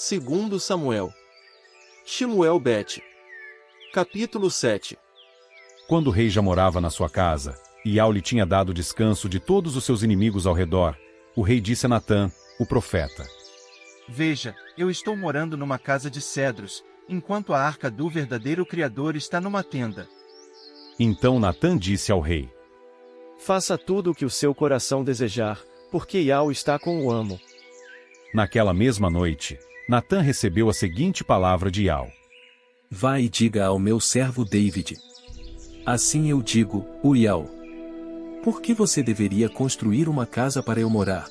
Segundo Samuel. Shemuel Bet. Capítulo 7. Quando o rei já morava na sua casa, e Iau lhe tinha dado descanso de todos os seus inimigos ao redor, o rei disse a Natã, o profeta: Veja, eu estou morando numa casa de cedros, enquanto a arca do verdadeiro Criador está numa tenda. Então Natã disse ao rei: Faça tudo o que o seu coração desejar, porque Iau está com o amo. Naquela mesma noite, Natã recebeu a seguinte palavra de Iau: Vá e diga ao meu servo David. Assim eu digo, Uriel. Por que você deveria construir uma casa para eu morar?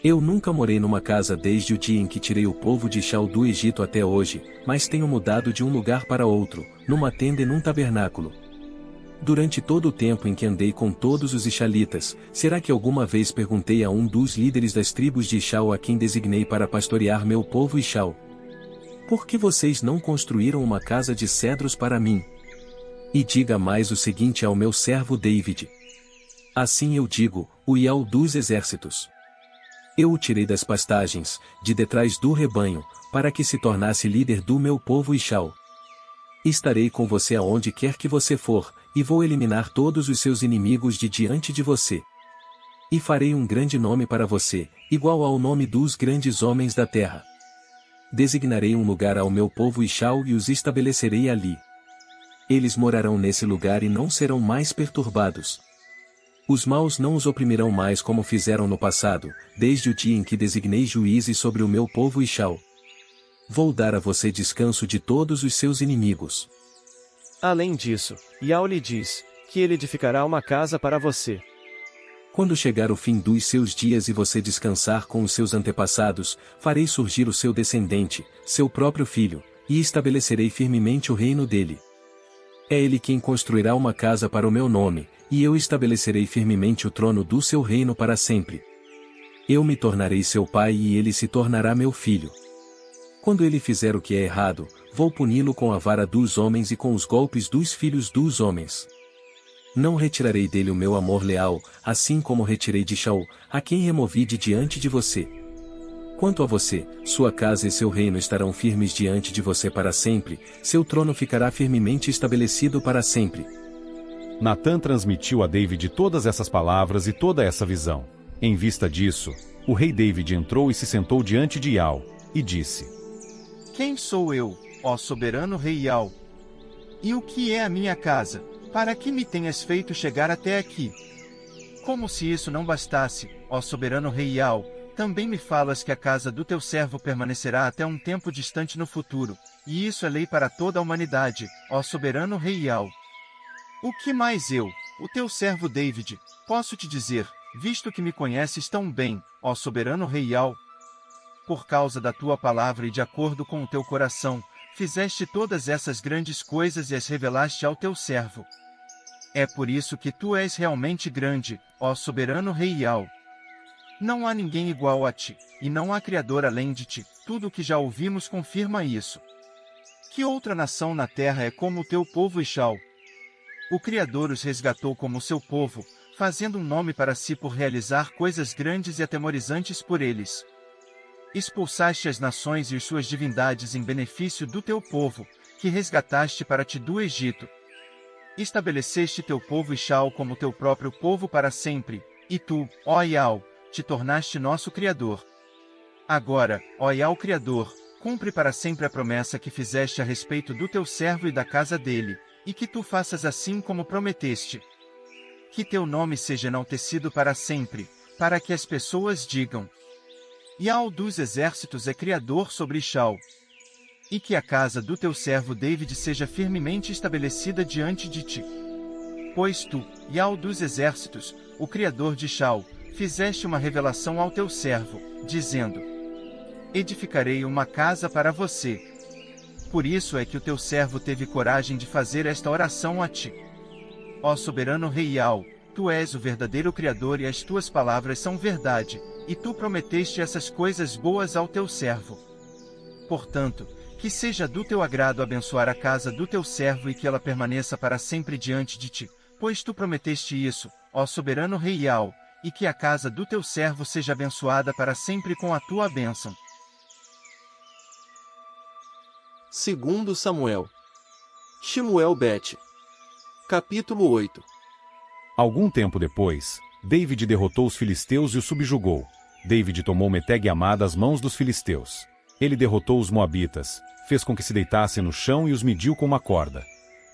Eu nunca morei numa casa desde o dia em que tirei o povo de Chau do Egito até hoje, mas tenho mudado de um lugar para outro, numa tenda e num tabernáculo. Durante todo o tempo em que andei com todos os Ixalitas, será que alguma vez perguntei a um dos líderes das tribos de Ixal a quem designei para pastorear meu povo Ixal? Por que vocês não construíram uma casa de cedros para mim? E diga mais o seguinte ao meu servo David. Assim eu digo, o Iau dos exércitos. Eu o tirei das pastagens, de detrás do rebanho, para que se tornasse líder do meu povo Ixal. Estarei com você aonde quer que você for, e vou eliminar todos os seus inimigos de diante de você. E farei um grande nome para você, igual ao nome dos grandes homens da terra. Designarei um lugar ao meu povo Ixal e os estabelecerei ali. Eles morarão nesse lugar e não serão mais perturbados. Os maus não os oprimirão mais como fizeram no passado, desde o dia em que designei juízes sobre o meu povo Ixal. Vou dar a você descanso de todos os seus inimigos. Além disso, Iau lhe diz, que ele edificará uma casa para você. Quando chegar o fim dos seus dias e você descansar com os seus antepassados, farei surgir o seu descendente, seu próprio filho, e estabelecerei firmemente o reino dele. É ele quem construirá uma casa para o meu nome, e eu estabelecerei firmemente o trono do seu reino para sempre. Eu me tornarei seu pai e ele se tornará meu filho. Quando ele fizer o que é errado, vou puni-lo com a vara dos homens e com os golpes dos filhos dos homens. Não retirarei dele o meu amor leal, assim como retirei de Shaul, a quem removi de diante de você. Quanto a você, sua casa e seu reino estarão firmes diante de você para sempre, seu trono ficará firmemente estabelecido para sempre. Natã transmitiu a David todas essas palavras e toda essa visão. Em vista disso, o rei David entrou e se sentou diante de Iau, e disse: Quem sou eu, ó soberano rei Iau? E o que é a minha casa, para que me tenhas feito chegar até aqui? Como se isso não bastasse, ó soberano rei Iau, também me falas que a casa do teu servo permanecerá até um tempo distante no futuro, e isso é lei para toda a humanidade, ó soberano rei Iau. O que mais eu, o teu servo David, posso te dizer, visto que me conheces tão bem, ó soberano rei Iau? Por causa da tua palavra e de acordo com o teu coração, fizeste todas essas grandes coisas e as revelaste ao teu servo. É por isso que tu és realmente grande, ó soberano rei Iau. Não há ninguém igual a ti, e não há criador além de ti, tudo o que já ouvimos confirma isso. Que outra nação na terra é como o teu povo Ixal? O Criador os resgatou como seu povo, fazendo um nome para si por realizar coisas grandes e atemorizantes por eles. Expulsaste as nações e as suas divindades em benefício do teu povo, que resgataste para ti do Egito. Estabeleceste teu povo Ixal como teu próprio povo para sempre, e tu, ó Iau, te tornaste nosso Criador. Agora, ó Iau Criador, cumpre para sempre a promessa que fizeste a respeito do teu servo e da casa dele, e que tu faças assim como prometeste. Que teu nome seja enaltecido para sempre, para que as pessoas digam: Iau dos exércitos é Criador sobre Ixal. E que a casa do teu servo David seja firmemente estabelecida diante de ti. Pois tu, Iau dos exércitos, o Criador de Ixal, fizeste uma revelação ao teu servo, dizendo: Edificarei uma casa para você. Por isso é que o teu servo teve coragem de fazer esta oração a ti. Ó soberano rei Iau, tu és o verdadeiro Criador e as tuas palavras são verdade, e tu prometeste essas coisas boas ao teu servo. Portanto, que seja do teu agrado abençoar a casa do teu servo e que ela permaneça para sempre diante de ti, pois tu prometeste isso, ó soberano rei Iau, e que a casa do teu servo seja abençoada para sempre com a tua bênção. 2 Samuel. Shemuel Bet. Capítulo 8. Algum tempo depois, David derrotou os filisteus e os subjugou. David tomou Meteg e Amá das mãos dos filisteus. Ele derrotou os moabitas, fez com que se deitassem no chão e os mediu com uma corda.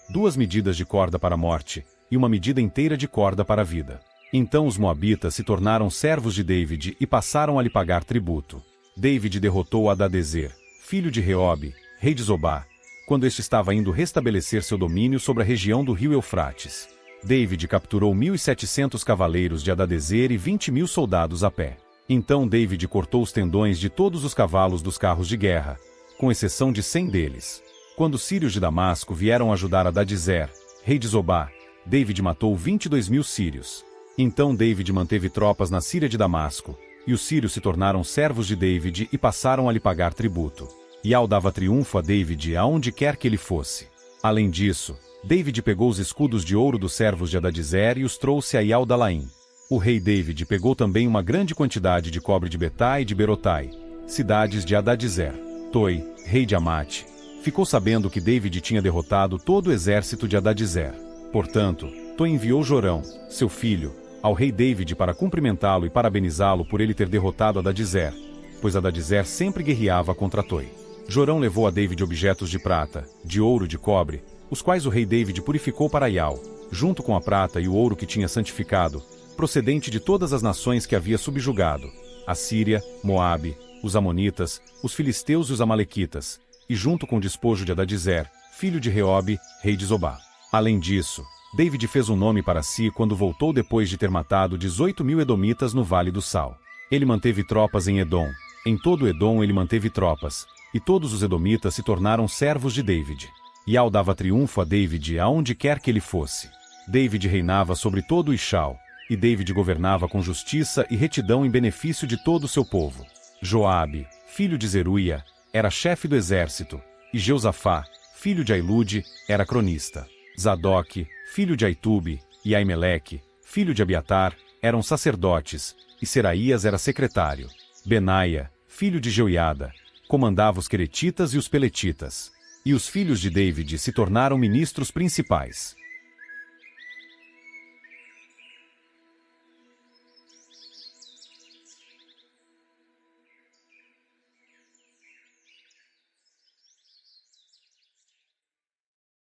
2 medidas de corda para a morte, e uma medida inteira de corda para a vida. Então os moabitas se tornaram servos de David e passaram a lhe pagar tributo. David derrotou Hadadezer, filho de Reobe, rei de Zobá, quando este estava indo restabelecer seu domínio sobre a região do rio Eufrates. David capturou 1.700 cavaleiros de Hadadezer e 20.000 soldados a pé. Então David cortou os tendões de todos os cavalos dos carros de guerra, com exceção de 100 deles. Quando os sírios de Damasco vieram ajudar Hadadezer, rei de Zobá, David matou 22.000 sírios. Então David manteve tropas na Síria de Damasco, e os sírios se tornaram servos de David e passaram a lhe pagar tributo. Ial dava triunfo a David aonde quer que ele fosse. Além disso, David pegou os escudos de ouro dos servos de Hadadezer e os trouxe a Ial Dalaim. O rei David pegou também uma grande quantidade de cobre de Betá e de Berotai, cidades de Hadadezer. Toi, rei de Amate, ficou sabendo que David tinha derrotado todo o exército de Hadadezer. Portanto, Toi enviou Jorão, seu filho, ao rei David para cumprimentá-lo e parabenizá-lo por ele ter derrotado Hadadezer, pois Hadadezer sempre guerreava contra Toi. Jorão levou a David objetos de prata, de ouro e de cobre, os quais o rei David purificou para Ial, junto com a prata e o ouro que tinha santificado, procedente de todas as nações que havia subjugado, a Síria, Moabe, os Amonitas, os Filisteus e os Amalequitas, e junto com o despojo de Hadadezer, filho de Reobe, rei de Zobá. Além disso, David fez um nome para si quando voltou depois de ter matado 18.000 edomitas no Vale do Sal. Ele manteve tropas em Edom, em todo Edom ele manteve tropas, e todos os edomitas se tornaram servos de David. Ial dava triunfo a David aonde quer que ele fosse. David reinava sobre todo Ixal, e David governava com justiça e retidão em benefício de todo o seu povo. Joabe, filho de Zeruia, era chefe do exército, e Jeosafá, filho de Ailude, era cronista. Zadok, filho de Aitube, e Aimeleque, filho de Abiatar, eram sacerdotes, e Seraías era secretário. Benaia, filho de Jeoiada, comandava os queretitas e os peletitas. E os filhos de David se tornaram ministros principais.